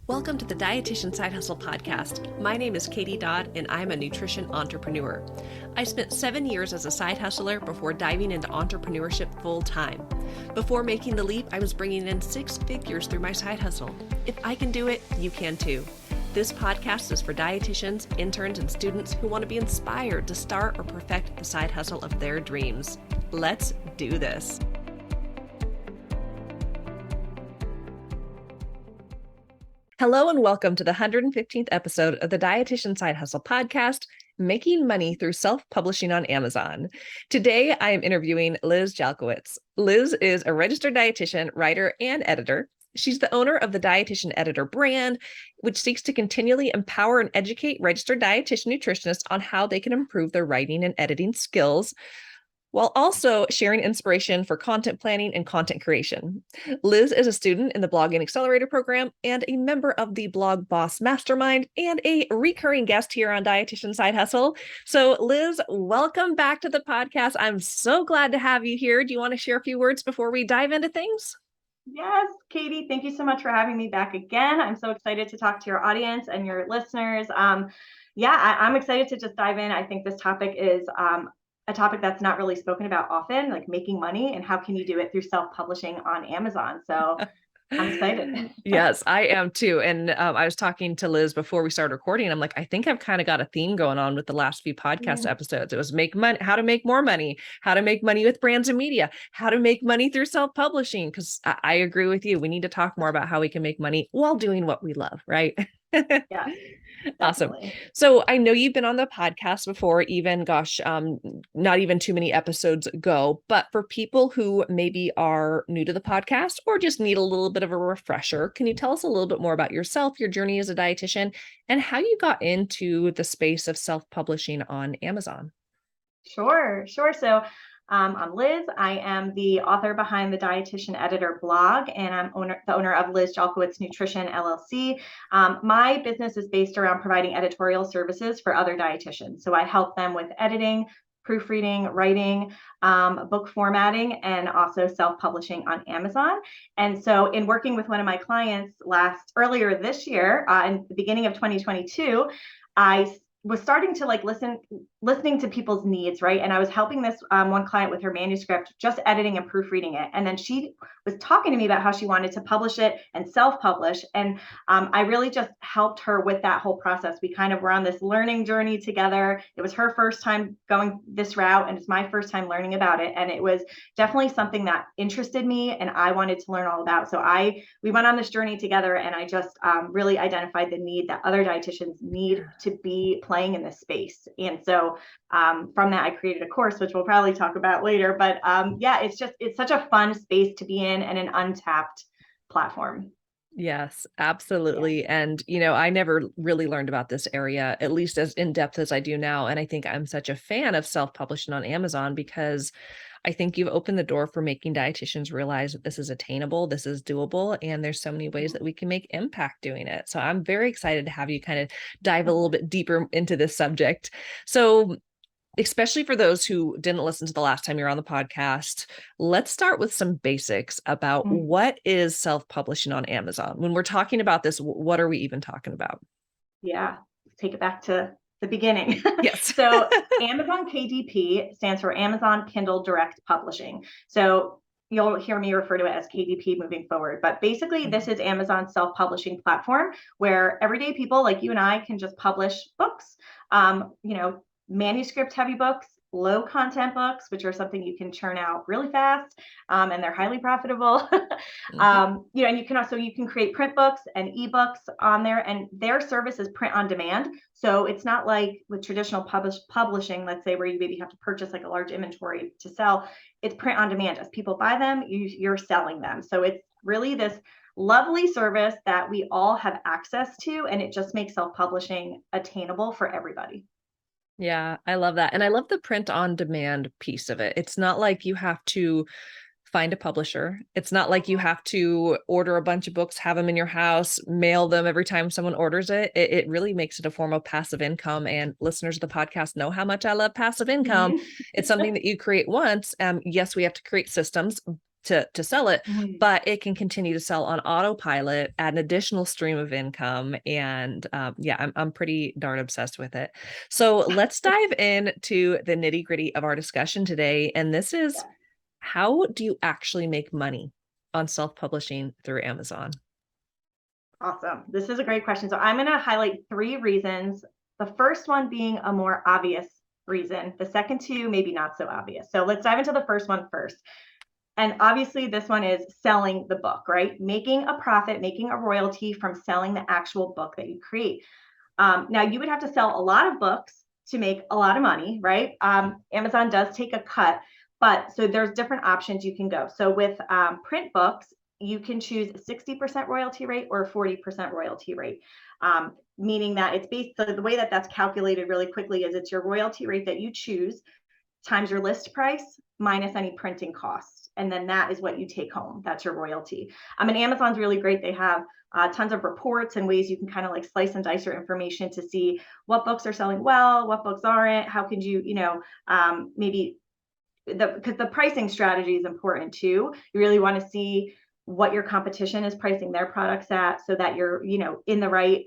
Welcome to the Dietitian Side Hustle podcast. My name is Katie Dodd, and I'm a nutrition entrepreneur. I spent 7 years as a side hustler before diving into entrepreneurship full time. Before making the leap, I was bringing in 6 figures through my side hustle. If I can do it, you can too. This podcast is for dietitians, interns, and students who want to be inspired to start or perfect the side hustle of their dreams. Let's do this. Hello and welcome to the 115th episode of the Dietitian Side Hustle podcast, Making Money Through Self-Publishing on Amazon. Today, I am interviewing Liz Jalkowicz. Liz is a registered dietitian, writer, and editor. She's the owner of the Dietitian Editor brand, which seeks to continually empower and educate registered dietitian nutritionists on how they can improve their writing and editing skills, while also sharing inspiration for content planning and content creation. Liz is a student in the Blogging Accelerator program and a member of the Blog Boss Mastermind and a recurring guest here on Dietitian Side Hustle. So Liz, welcome back to the podcast. I'm so glad to have you here. Do you want to share a few words before we dive into things? Yes, Katie, thank you so much for having me back again. I'm so excited to talk to your audience and your listeners. I'm excited to just dive in. I think this topic is a topic that's not really spoken about often, like making money and how can you do it through self-publishing on Amazon. So I'm excited. Yes, I am too. And I was talking to Liz before we started recording. I'm like, I think I've kind of got a theme going on with the last few podcast episodes. It was make money, how to make more money, how to make money with brands and media, how to make money through self-publishing. Because I agree with you. We need to talk more about how we can make money while doing what we love, right? Yeah. Awesome. Definitely. So I know you've been on the podcast before, even, not even too many episodes ago, but for people who maybe are new to the podcast or just need a little bit of a refresher, can you tell us a little bit more about yourself, your journey as a dietitian, and how you got into the space of self-publishing on Amazon? Sure. So I'm Liz. I am the author behind the Dietitian Editor blog, and I'm the owner of Liz Jalkowicz Nutrition, LLC. My business is based around providing editorial services for other dietitians. So I help them with editing, proofreading, writing, book formatting, and also self-publishing on Amazon. And so in working with one of my clients earlier this year, in the beginning of 2022, I was starting to listening to people's needs, right? And I was helping this one client with her manuscript, just editing and proofreading it. And then she was talking to me about how she wanted to publish it and self-publish. And I really just helped her with that whole process. We kind of were on this learning journey together. It was her first time going this route, and it's my first time learning about it. And it was definitely something that interested me and I wanted to learn all about. So we went on this journey together, and I just really identified the need that other dietitians need to be playing in this space. And so from that, I created a course, which we'll probably talk about later. But it's such a fun space to be in and an untapped platform. Yes, absolutely. Yeah. And, I never really learned about this area, at least as in depth as I do now. And I think I'm such a fan of self-publishing on Amazon because I think you've opened the door for making dietitians realize that this is attainable, this is doable, and there's so many ways that we can make impact doing it. So I'm very excited to have you kind of dive a little bit deeper into this subject. So especially for those who didn't listen to the last time you're on the podcast, let's start with some basics about what is self-publishing on Amazon. When we're talking about this, what are we even talking about? Yeah, take it back to the beginning. Yes. So Amazon KDP stands for Amazon Kindle Direct Publishing. So you'll hear me refer to it as KDP moving forward. But basically, this is Amazon's self-publishing platform where everyday people like you and I can just publish books, manuscript heavy books, low content books, which are something you can churn out really fast, and they're highly profitable. And you can create print books and ebooks on there, and their service is print on demand. So it's not like with traditional publishing, let's say, where you maybe have to purchase like a large inventory to sell. It's print on demand. As people buy them, you're selling them. So it's really this lovely service that we all have access to, and it just makes self-publishing attainable for everybody. Yeah, I love that. And I love the print on demand piece of it. It's not like you have to find a publisher. It's not like you have to order a bunch of books, have them in your house, mail them every time someone orders it. It really makes it a form of passive income. And listeners of the podcast know how much I love passive income. It's something that you create once. Yes, we have to create systems. to sell it, Mhm. but it can continue to sell on autopilot, add an additional stream of income. And yeah, I'm pretty darn obsessed with it. So let's dive into the nitty gritty of our discussion today. And this is, Yeah. how do you actually make money on self-publishing through Amazon? Awesome. This is a great question. So I'm going to highlight 3 reasons. The first one being a more obvious reason. The second two, maybe not so obvious. So let's dive into the first one first. And obviously, this one is selling the book, right? Making a profit, making a royalty from selling the actual book that you create. Now, you would have to sell a lot of books to make a lot of money, right? Amazon does take a cut, but so there's different options you can go. So with print books, you can choose a 60% royalty rate or a 40% royalty rate, meaning that it's based, so the way that that's calculated really quickly is it's your royalty rate that you choose times your list price minus any printing costs. And then that is what you take home. That's your royalty. And Amazon's really great. They have tons of reports and ways you can kind of like slice and dice your information to see what books are selling well, what books aren't. How could you, maybe because the pricing strategy is important too. You really want to see what your competition is pricing their products at so that you're, in the right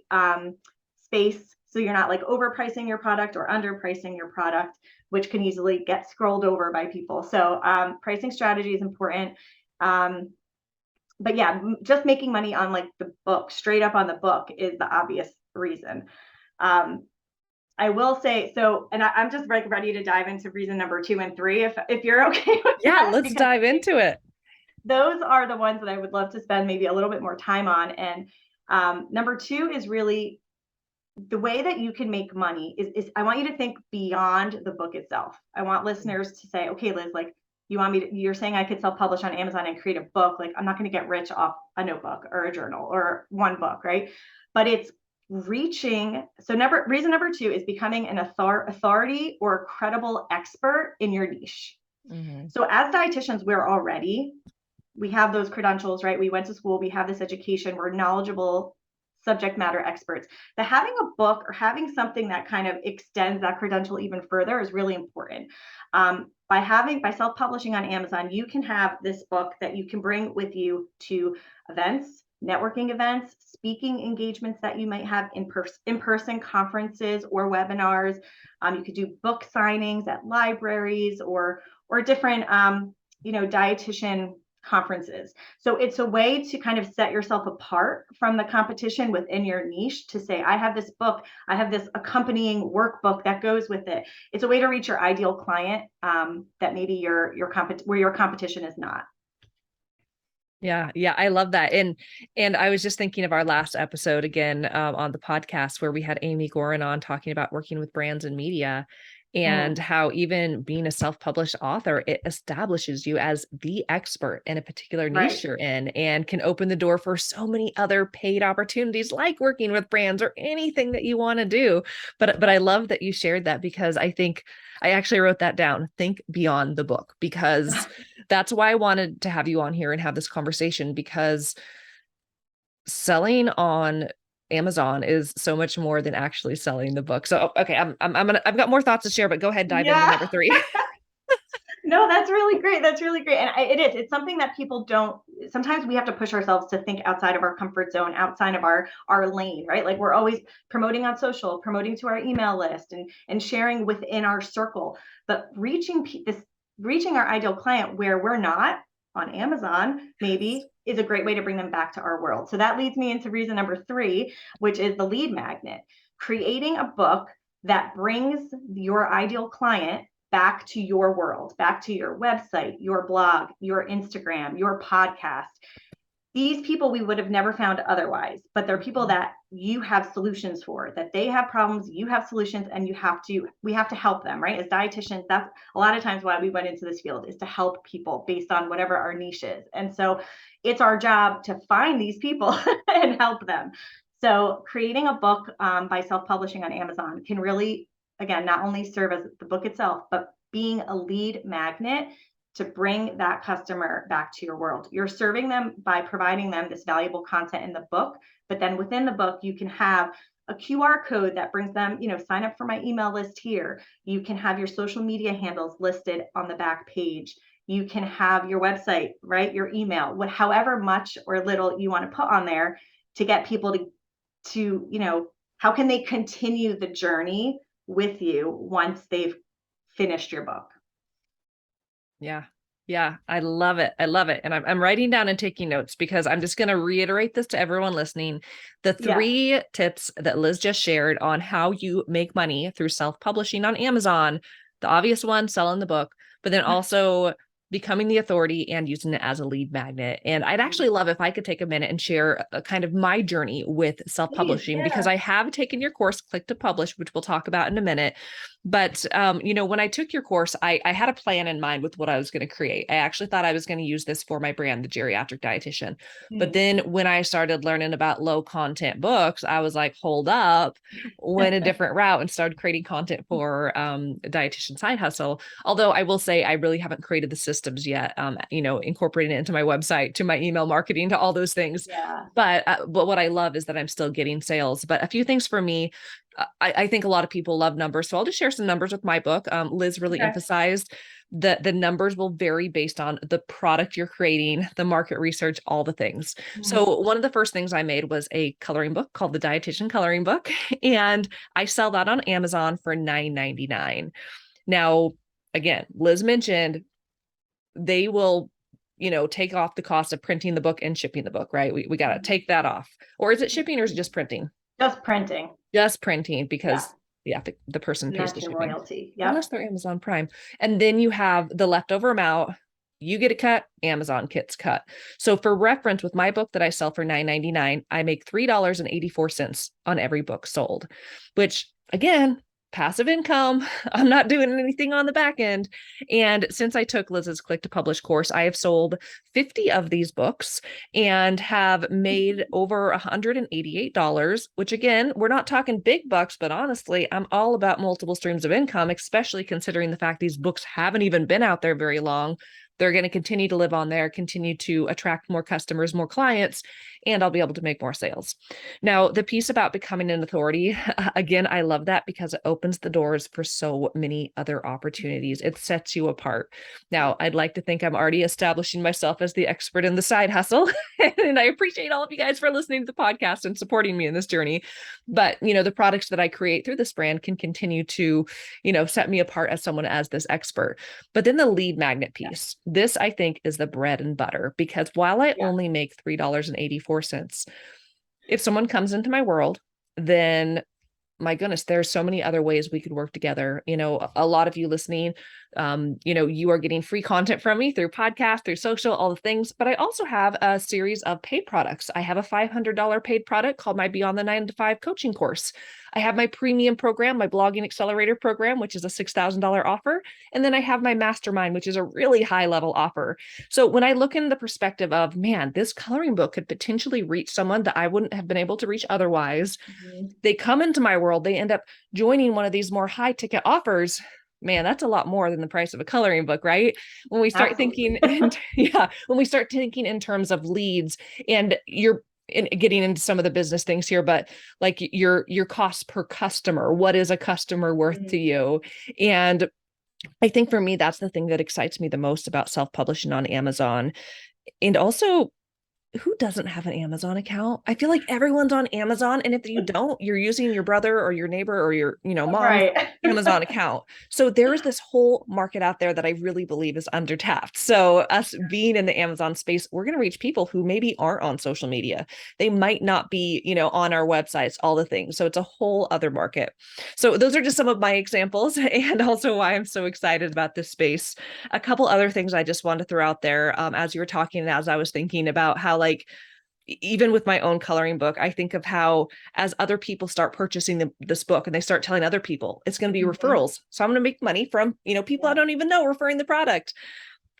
space. So you're not like overpricing your product or underpricing your product, which can easily get scrolled over by people. So pricing strategy is important. But yeah, just making money on like the book, straight up on the book, is the obvious reason. Um, I will say so, and I'm just like ready to dive into reason number 2 and 3, if you're okay with Yeah, that, let's because dive into it. those are the ones that I would love to spend maybe a little bit more time on. And number 2 is really the way that you can make money is I want you to think beyond the book itself. I want listeners to say, okay, Liz, like you're saying I could self-publish on Amazon and create a book. Like I'm not going to get rich off a notebook or a journal or one book, right? But it's reaching. So reason number 2 is becoming an authority or a credible expert in your niche. Mhm. So as dietitians, we have those credentials, right? We went to school, we have this education, we're knowledgeable subject matter experts. But having a book or having something that kind of extends that credential even further is really important. By self-publishing on Amazon, you can have this book that you can bring with you to events, networking events, speaking engagements that you might have in-person conferences or webinars. You could do book signings at libraries or different dietitian conferences. So it's a way to kind of set yourself apart from the competition within your niche to say, I have this book, I have this accompanying workbook that goes with it. It's a way to reach your ideal client that maybe where your competition is not. Yeah, yeah, I love that. And I was just thinking of our last episode again on the podcast where we had Amy Gorin on talking about working with brands and media and Mm, how even being a self-published author, it establishes you as the expert in a particular niche right. you're in and can open the door for so many other paid opportunities like working with brands or anything that you want to do. But I love that you shared that because I think I actually wrote that down. Think beyond the book because that's why I wanted to have you on here and have this conversation because selling on Amazon is so much more than actually selling the book. So okay, I've got more thoughts to share, but go ahead, dive into Yeah. number 3. No, that's really great. That's really great. And it is. It's something that people don't. Sometimes we have to push ourselves to think outside of our comfort zone, outside of our lane, right? Like we're always promoting on social, promoting to our email list, and sharing within our circle. But reaching our ideal client where we're not on Amazon, maybe is a great way to bring them back to our world. So that leads me into reason number 3, which is the lead magnet. Creating a book that brings your ideal client back to your world, back to your website, your blog, your Instagram, your podcast. These people we would have never found otherwise, but they're people that you have solutions for, that they have problems, you have solutions, and we have to help them, right? As dietitians, that's a lot of times why we went into this field, is to help people based on whatever our niche is. And so it's our job to find these people and help them. So creating a book by self-publishing on Amazon can really, again, not only serve as the book itself, but being a lead magnet to bring that customer back to your world. You're serving them by providing them this valuable content in the book, but then within the book, you can have a QR code that brings them, sign up for my email list here. You can have your social media handles listed on the back page. You can have your website, right? Your email, however much or little you want to put on there to get people to, how can they continue the journey with you once they've finished your book? Yeah. Yeah, I love it. I love it. And I'm writing down and taking notes because I'm just going to reiterate this to everyone listening. The Yeah. 3 tips that Liz just shared on how you make money through self-publishing on Amazon, the obvious one, selling the book, but then also becoming the authority and using it as a lead magnet. And I'd actually love if I could take a minute and share a kind of my journey with Please, self-publishing, because yeah. I have taken your course, Click to Publish, which we'll talk about in a minute. But when I took your course, I had a plan in mind with what I was going to create. I actually thought I was going to use this for my brand, the Geriatric Dietitian. But Mm. then when I started learning about low content books, I was like, hold up, went a different route and started creating content for a dietitian side hustle. Although I will say I really haven't created the systems yet, incorporating it into my website, to my email marketing, to all those things. Yeah. But what I love is that I'm still getting sales. But a few things for me, I think a lot of people love numbers. So I'll just share some numbers with my book. Liz really Okay. emphasized that the numbers will vary based on the product you're creating, the market research, all the things. Mm. So one of the first things I made was a coloring book called the Dietitian Coloring Book. And I sell that on Amazon for $9.99. Now, again, Liz mentioned they will take off the cost of printing the book and shipping the book, right? We got to take that off. Or is it shipping or is it just printing? Just printing. Just printing, Yeah. because the person And pays the that's your shipping royalty. unless Yep. they're Amazon Prime. And then you have the leftover amount. You get a cut, Amazon gets cut. So for reference, with my book that I sell for $9.99, I make $3.84 on every book sold, which again, passive income. I'm not doing anything on the back end. And since I took Liz's Click to Publish course, I have sold 50 of these books and have made over $188, which again, we're not talking big bucks, but honestly, I'm all about multiple streams of income, especially considering the fact these books haven't even been out there very long. They're going to continue to live on there, continue to attract more customers, more clients, and I'll be able to make more sales. Now, the piece about becoming an authority, again, I love that because it opens the doors for so many other opportunities. It sets you apart. Now, I'd like to think I'm already establishing myself as the expert in the side hustle. And I appreciate all of you guys for listening to the podcast and supporting me in this journey. But, the products that I create through this brand can continue to, set me apart as someone as this expert. But then the lead magnet piece, this I think is the bread and butter, because while I only make $3.84, if someone comes into my world, then my goodness, there's so many other ways we could work together. A lot of you listening, you are getting free content from me through podcast, through social, all the things. But I also have a series of paid products. I have a $500 paid product called my Beyond the 9 to 5 coaching course. I have my premium program, my blogging accelerator program, which is a $6,000 offer. And then I have my mastermind, which is a really high level offer. So when I look in the perspective of, man, this coloring book could potentially reach someone that I wouldn't have been able to reach otherwise. Mm-hmm. They come into my world, they end up joining one of these more high ticket offers. Man, that's a lot more than the price of a coloring book, right? When we start Absolutely. when we start thinking in terms of leads, and you're getting into some of the business things here, but like your cost per customer, what is a customer worth to you? And I think for me, that's the thing that excites me the most about self-publishing on Amazon. And also, who doesn't have an Amazon account? I feel like everyone's on Amazon. And if you don't, you're using your brother or your neighbor or your, mom's Right. Amazon account. So there is this whole market out there that I really believe is undertapped. So us being in the Amazon space, we're going to reach people who maybe aren't on social media. They might not be, on our websites, all the things. So it's a whole other market. So those are just some of my examples, and also why I'm so excited about this space. A couple other things I just wanted to throw out there, as you were talking and as I was thinking about how, like, even with my own coloring book, I think of how as other people start purchasing this book and they start telling other people, it's going to be Mm-hmm. referrals. So I'm going to make money from, people I Yeah. don't even know referring the product.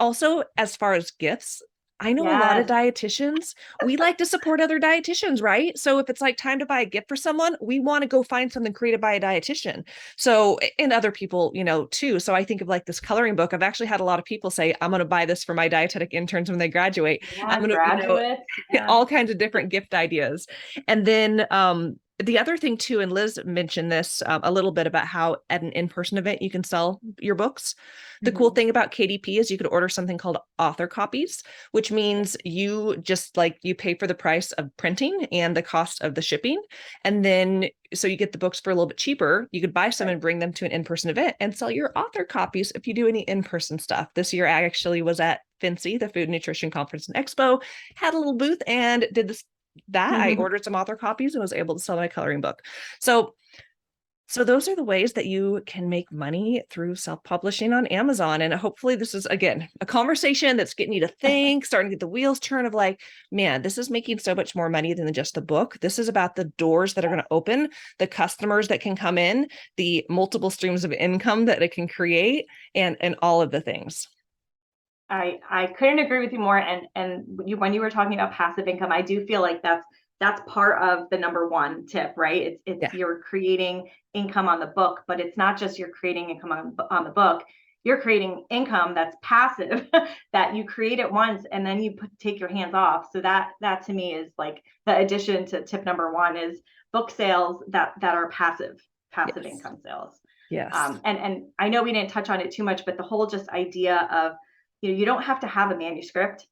Also, as far as gifts, I know a lot of Yes. dietitians, we like to support other dietitians, right? So if it's like time to buy a gift for someone, we want to go find something created by a dietitian. So, and other people, too. So I think of like this coloring book. I've actually had a lot of people say, I'm going to buy this for my dietetic interns when they graduate. I'm Yeah. going to, Graduates. Yeah. all kinds of different gift ideas. And then the other thing too, and Liz mentioned this a little bit about how at an in-person event you can sell your books. The cool Mhm. thing about KDP is you could order something called author copies, which means you just like you pay for the price of printing and the cost of the shipping. And then so you get the books for a little bit cheaper. You could buy some Right. and bring them to an in-person event and sell your author copies if you do any in-person stuff. This year I actually was at FNCE, the Food Nutrition Conference and Expo, had a little booth and did this that I ordered some author copies and was able to sell my coloring book. So those are the ways that you can make money through self-publishing on Amazon. And hopefully this is again a conversation that's getting you to think, starting to get the wheels turn of like, man, this is making so much more money than just the book. This is about the doors that are going to open, the customers that can come in, the multiple streams of income that it can create, and all of the things. I couldn't agree with you more. And when you were talking about passive income, I do feel like that's part of the number one tip, right? It's Yeah. you're creating income on the book, but it's not just you're creating income on the book. You're creating income that's passive that you create it once and then you take your hands off. So that to me is like the addition to tip number one is book sales that are passive Yes. income sales. Yes. And I know we didn't touch on it too much, but the whole just idea of you don't have to have a manuscript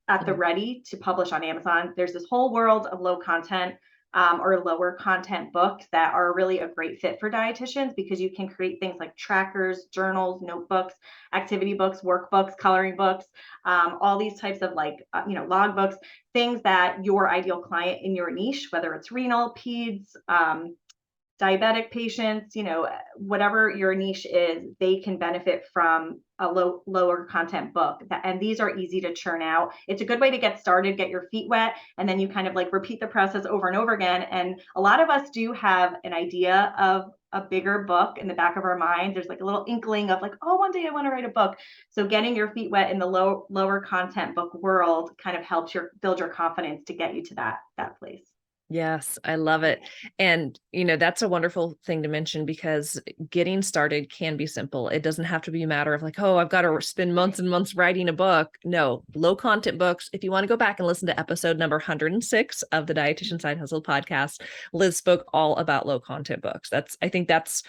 at the Yeah. ready to publish on Amazon. There's this whole world of low content or lower content books that are really a great fit for dietitians because you can create things like trackers, journals, notebooks, activity books, workbooks, coloring books, all these types of log books, things that your ideal client in your niche, whether it's renal, peds, diabetic patients, whatever your niche is, they can benefit from a lower content book. And these are easy to churn out. It's a good way to get started, get your feet wet, and then you kind of like repeat the process over and over again. And a lot of us do have an idea of a bigger book in the back of our mind. There's like a little inkling of like, oh, one day I want to write a book. So getting your feet wet in the lower content book world kind of helps build your confidence to get you to that place. Yes, I love it. And, that's a wonderful thing to mention because getting started can be simple. It doesn't have to be a matter of like, oh, I've got to spend months and months writing a book. No, low content books. If you want to go back and listen to episode number 106 of the Dietitian Side Hustle podcast, Liz spoke all about low content books. I think that's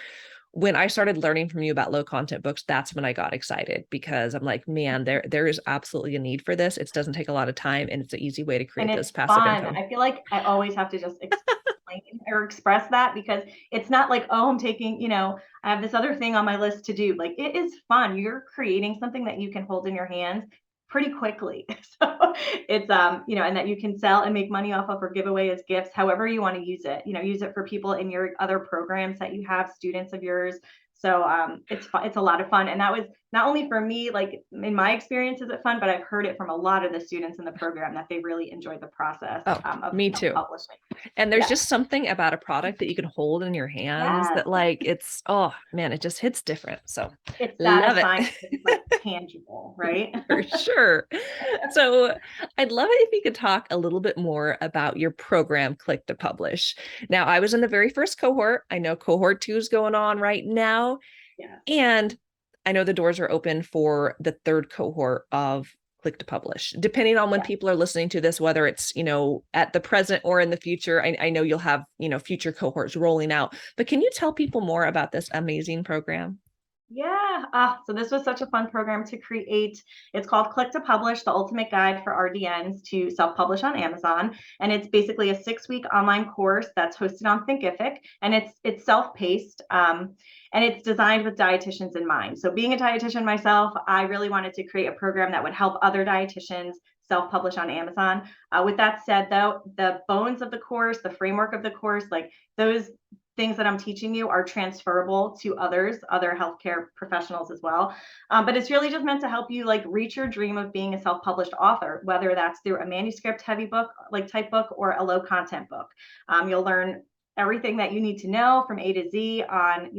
when I started learning from you about low content books, that's when I got excited because I'm like, man, there is absolutely a need for this. It doesn't take a lot of time and it's an easy way to And create it's those passive fun. income. I feel like I always have to just explain or express that because it's not like, oh, I'm taking, I have this other thing on my list to do. Like it is fun. You're creating something that you can hold in your hands pretty quickly. So it's and that you can sell and make money off of or give away as gifts, however you want to use it. Use it for people in your other programs that you have, students of yours. So it's fun. It's a lot of fun. And that was not only for me, like in my experience, is it fun, but I've heard it from a lot of the students in the program that they really enjoyed the process Oh, of me too. self-publishing. And there's Yeah. just something about a product that you can hold in your hands Yes. that like it's oh man, it just hits different. So It's love it. satisfying. It's like tangible, right? For sure. So I'd love it if you could talk a little bit more about your program, Click to Publish. Now, I was in the very first cohort. I know cohort 2 is going on right now. Yeah. And I know the doors are open for the third cohort of Click to Publish. Depending on when Yeah. people are listening to this, whether it's, at the present or in the future, I know you'll have, future cohorts rolling out. But can you tell people more about this amazing program? Yeah. So this was such a fun program to create. It's called Click to Publish, the ultimate guide for RDNs to self-publish on Amazon. And it's basically a 6-week online course that's hosted on Thinkific, and it's self-paced. And it's designed with dietitians in mind. So being a dietitian myself, I really wanted to create a program that would help other dietitians self-publish on Amazon. With that said, though, the bones of the course, the framework of the course, like those things that I'm teaching you are transferable to other healthcare professionals as well. But it's really just meant to help you like reach your dream of being a self-published author, whether that's through a manuscript heavy book, like type book, or a low content book. You'll learn everything that you need to know from A to Z on,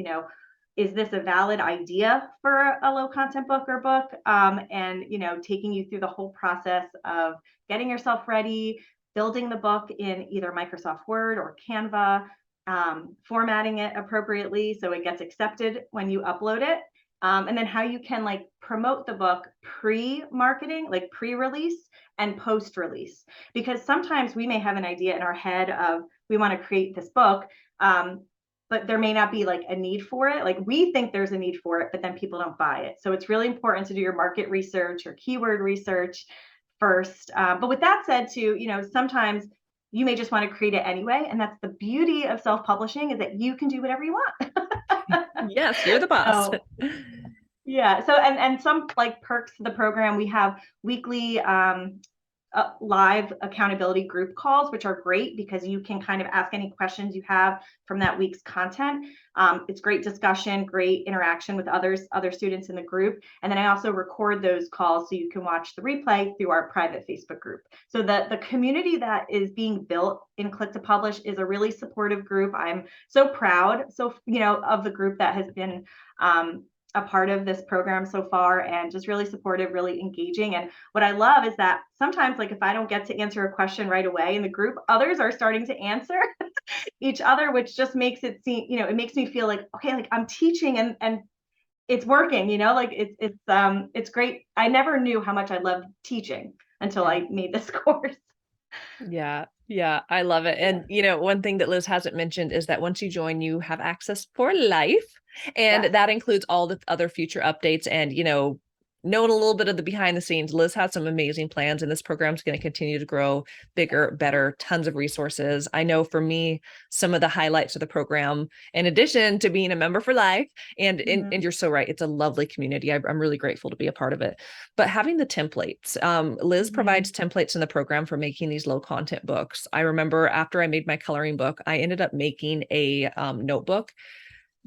is this a valid idea for a low content book or book? And, taking you through the whole process of getting yourself ready, building the book in either Microsoft Word or Canva, formatting it appropriately so it gets accepted when you upload it. And then how you can like promote the book pre-marketing, like pre-release and post-release. Because sometimes we may have an idea in our head of we want to create this book. But there may not be like a need for it. Like we think there's a need for it, but then people don't buy it. So it's really important to do your market research or keyword research first. But with that said too, sometimes you may just want to create it anyway. And that's the beauty of self-publishing, is that you can do whatever you want. Yes, you're the boss. So, yeah. So, and some like perks to the program, we have weekly live accountability group calls, which are great because you can kind of ask any questions you have from that week's content. It's great discussion, great interaction with other students in the group. And then I also record those calls so you can watch the replay through our private Facebook group. So the community that is being built in Click to Publish is a really supportive group. I'm so proud, of the group that has been a part of this program so far, and just really supportive, really engaging. And what I love is that sometimes, like if I don't get to answer a question right away in the group, others are starting to answer each other, which just makes it seem, it makes me feel like, okay, like I'm teaching and it's working, like it's great. I never knew how much I loved teaching until I made this course. Yeah. Yeah, I love it. And, one thing that Liz hasn't mentioned is that once you join, you have access for life. And Yes. that includes all the other future updates and, knowing a little bit of the behind the scenes. Liz has some amazing plans, and this program is going to continue to grow bigger, better, tons of resources. I know for me, some of the highlights of the program, in addition to being a member for life, and you're so right, it's a lovely community. I'm really grateful to be a part of it. But having the templates, Liz provides templates in the program for making these low content books. I remember after I made my coloring book, I ended up making a notebook,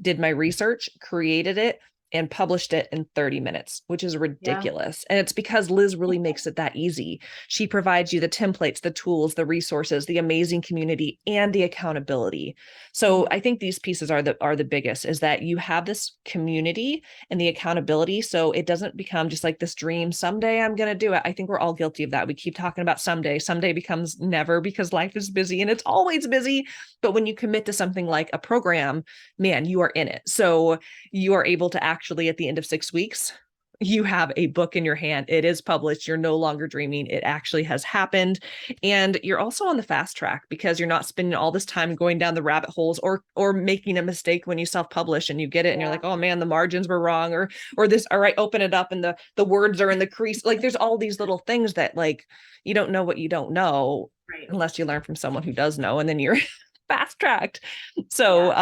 did my research, created it, and published it in 30 minutes, which is ridiculous. Yeah. And it's because Liz really makes it that easy. She provides you the templates, the tools, the resources, the amazing community, and the accountability. So I think these pieces are the biggest, is that you have this community and the accountability. So it doesn't become just like this dream, someday I'm going to do it. I think we're all guilty of that. We keep talking about someday. Someday becomes never, because life is busy, and it's always busy. But when you commit to something like a program, man, you are in it. So you are able to actually, at the end of 6 weeks, you have a book in your hand. It is published. You're no longer dreaming. It actually has happened. And you're also on the fast track, because you're not spending all this time going down the rabbit holes or making a mistake when you self-publish and you get it and you're like, oh man, the margins were wrong, or this, all right, open it up and the words are in the crease. Like there's all these little things that, like, you don't know what you don't know, right, unless you learn from someone who does know, and then you're fast tracked. So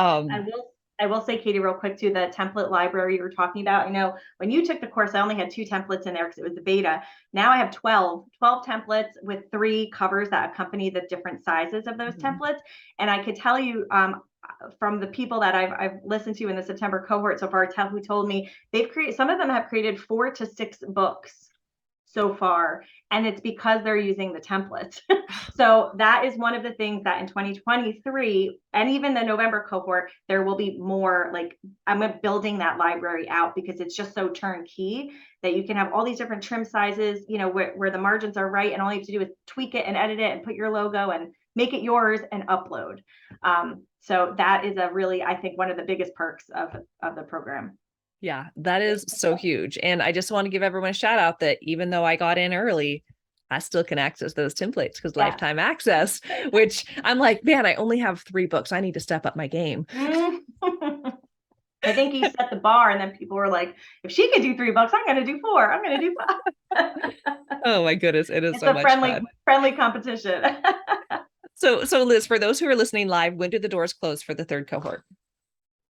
I will say, Katie, real quick too, the template library you were talking about, when you took the course, I only had 2 templates in there because it was the beta. Now I have 12 templates with 3 covers that accompany the different sizes of those templates. And I could tell you, from the people that I've listened to in the September cohort so far, who told me some of them have created 4 to 6 books so far, and it's because they're using the templates. So that is one of the things that in 2023, and even the November cohort, there will be more, like, I'm building that library out, because it's just so turnkey that you can have all these different trim sizes, where the margins are right, and all you have to do is tweak it and edit it and put your logo and make it yours and upload. So that is I think one of the biggest perks of the program. Yeah, that is so huge. And I just want to give everyone a shout out that even though I got in early, I still can access those templates because lifetime access, which I'm like, man, I only have 3 books. I need to step up my game. I think you set the bar, and then people were like, if she could do 3 books, I'm going to do 4. I'm going to do 5. Oh my goodness. It is it's so a much friendly competition. So Liz, for those who are listening live, when do the doors close for the 3rd cohort?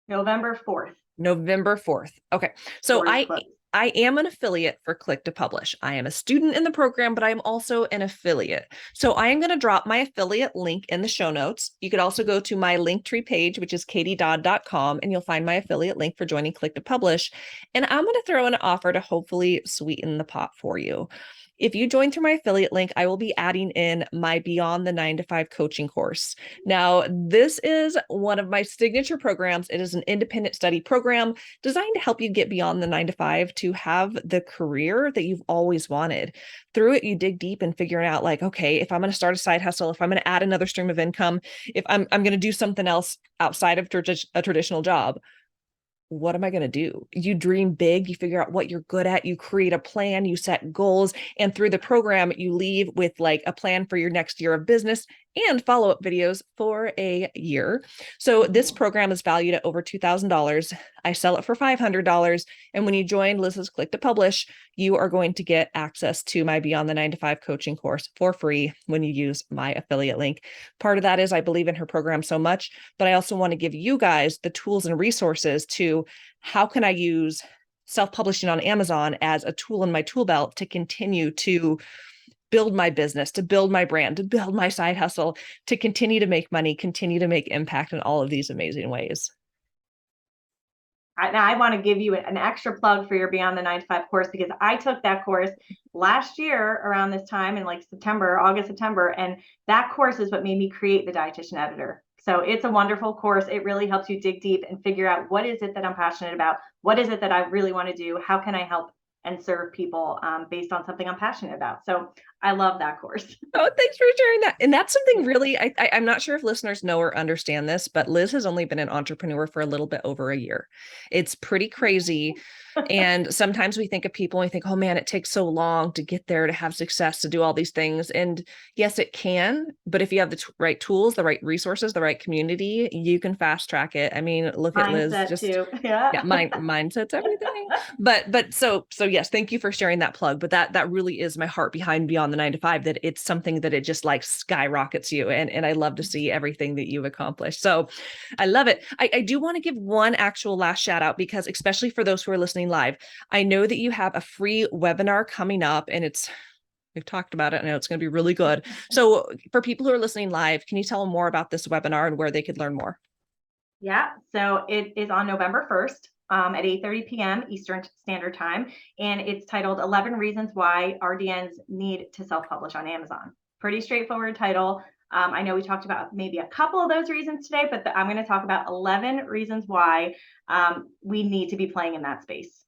November 4th. November 4th. Okay. So I am an affiliate for Click to Publish. I am a student in the program, but I'm also an affiliate. So I am going to drop my affiliate link in the show notes. You could also go to my Linktree page, which is katiedodd.com, and you'll find my affiliate link for joining Click to Publish. And I'm going to throw in an offer to hopefully sweeten the pot for you. If you join through my affiliate link, I will be adding in my Beyond the 9 to 5 coaching course. Now, this is one of my signature programs. It is an independent study program designed to help you get beyond the 9 to 5 to have the career that you've always wanted. Through it, you dig deep and figuring out, like, okay, if I'm going to start a side hustle, if I'm going to add another stream of income, if I'm going to do something else outside of a traditional job, what am I going to do? You dream big, you figure out what you're good at, you create a plan, you set goals, and through the program, you leave with like a plan for your next year of business and follow-up videos for a year. So this program is valued at over $2,000. I sell it for $500. And when you join Liz's Click to Publish, you are going to get access to my Beyond the 9 to 5 coaching course for free when you use my affiliate link. Part of that is I believe in her program so much, but I also want to give you guys the tools and resources to how can I use self-publishing on Amazon as a tool in my tool belt to continue to build my business, to build my brand, to build my side hustle, to continue to make money, continue to make impact in all of these amazing ways. Now I want to give you an extra plug for your Beyond the 9 to 5 course, because I took that course last year around this time in like August, September. And that course is what made me create the Dietitian Editor. So it's a wonderful course. It really helps you dig deep and figure out what is it that I'm passionate about? What is it that I really want to do? How can I help and serve people based on something I'm passionate about? So I love that course. Oh, thanks for sharing that. And that's something really, I'm not sure if listeners know or understand this, but Liz has only been an entrepreneur for a little bit over a year. It's pretty crazy. And sometimes we think of people and we think, oh man, it takes so long to get there, to have success, to do all these things. And yes, it can. But if you have the right tools, the right resources, the right community, you can fast track it. I mean, look at Liz. Mindset too. Yeah. Mindset's everything. But so yes, thank you for sharing that plug. But that really is my heart behind Beyond the 9 to 5, that it's something that it just like skyrockets you. And I love to see everything that you've accomplished. So I love it. I do want to give one actual last shout out, because especially for those who are listening live, I know that you have a free webinar coming up, and we've talked about it. I know it's going to be really good. So for people who are listening live, can you tell them more about this webinar and where they could learn more? Yeah, so it is on November 1st at 8:30 p.m. Eastern Standard Time, and it's titled 11 Reasons Why RDNs Need to Self-Publish on Amazon. Pretty straightforward title. I know we talked about maybe a couple of those reasons today, but I'm going to talk about 11 reasons why we need to be playing in that space.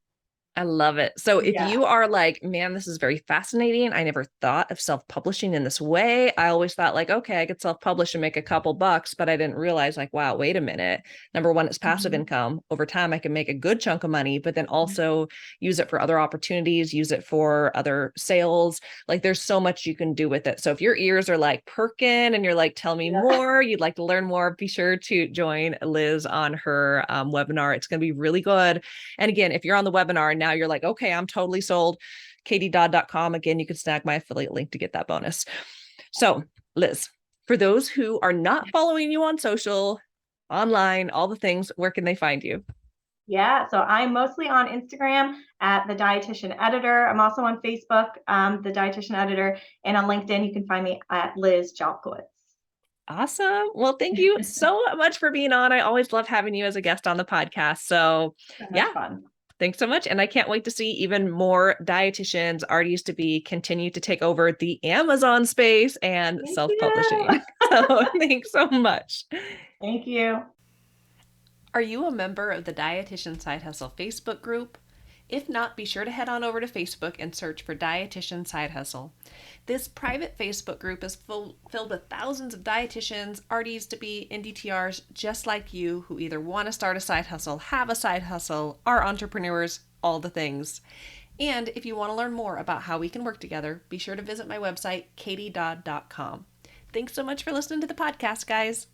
I love it. So if Yeah. you are like, man, this is very fascinating. I never thought of self-publishing in this way. I always thought like, okay, I could self-publish and make a couple bucks, but I didn't realize like, wow, wait a minute. Number one, it's passive income. Over time, I can make a good chunk of money, but then also use it for other opportunities, use it for other sales. Like there's so much you can do with it. So if your ears are like perking and you're like, tell me more, you'd like to learn more, be sure to join Liz on her webinar. It's going to be really good. And again, if you're on the webinar and now you're like, okay, I'm totally sold, katiedodd.com. Again, you can snag my affiliate link to get that bonus. So Liz, for those who are not following you on social, online, all the things, where can they find you? Yeah, so I'm mostly on Instagram at the Dietitian Editor. I'm also on Facebook, the Dietitian Editor, and on LinkedIn, you can find me at Liz Jalkowitz. Awesome. Well, thank you so much for being on. I always love having you as a guest on the podcast. So yeah, fun. Thanks so much. And I can't wait to see even more dietitians, RDs to be, continue to take over the Amazon space and self-publishing. So thanks so much. Thank you. Are you a member of the Dietitian Side Hustle Facebook group? If not, be sure to head on over to Facebook and search for Dietitian Side Hustle. This private Facebook group is filled with thousands of dietitians, RDs to be, and DTRs just like you who either want to start a side hustle, have a side hustle, are entrepreneurs, all the things. And if you want to learn more about how we can work together, be sure to visit my website, katiedodd.com. Thanks so much for listening to the podcast, guys.